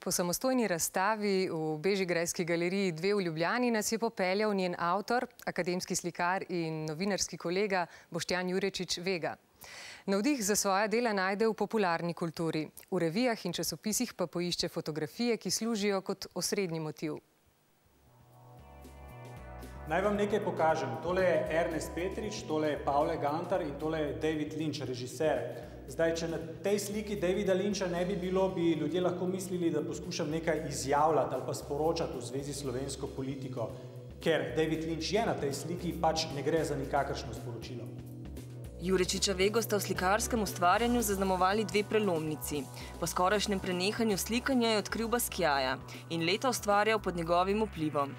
Po samostojni razstavi v Bežigrajski galeriji 2 v Ljubljani nas je popeljal njen avtor, akademski slikar in novinarski kolega Boštjan Jurečič Vega. Navdih za svoja dela najde v popularni kulturi. V revijah in časopisih pa poišče fotografije, ki služijo kot osrednji motiv. Naj vam nekaj pokažem. Tole je Ernest Petrič, tole je Pavle Gantar in tole je David Lynch, režiser. Zdaj, če na tej sliki Davida Lyncha ne bi bilo, bi ljudje lahko mislili, da poskušam nekaj izjavljati ali pa sporočati v zvezi s slovensko politiko. Ker David Lynch je na tej sliki, pač ne gre za nikakršno sporočilo. Jurečiča Vego sta v slikarskem ustvarjanju zaznamovali 2 prelomnici. Po skorajšnjem prenehanju slikanja je odkril Basquiata in leta ustvarjal pod njegovim vplivom.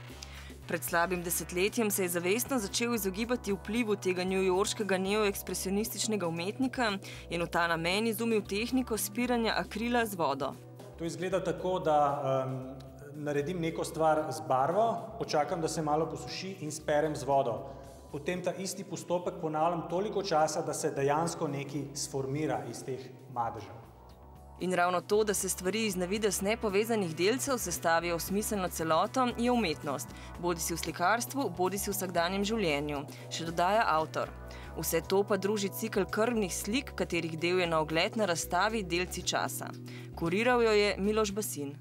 Pred slabim desetletjem se je zavestno začel izogibati vplivu tega newyorškega neoekspresionističnega umetnika in v ta namen izumil tehniko spiranja akrila z vodo. To izgleda tako, da naredim neko stvar z barvo, počakam, da se malo posuši in sperem z vodo. Potem ta isti postopek ponavljam toliko časa, da se dejansko nekaj sformira iz teh madežev. In ravno to, da se stvari iz navidez nepovezanih delcev sestavijo v smiselno celoto, je umetnost, bodisi v slikarstvu, bodisi v vsakdanjem življenju, še dodaja avtor. Vse to pa druži cikel krvnih slik, katerih del je na ogled na razstavi Delci časa. Kuriral jo je Miloš Basin.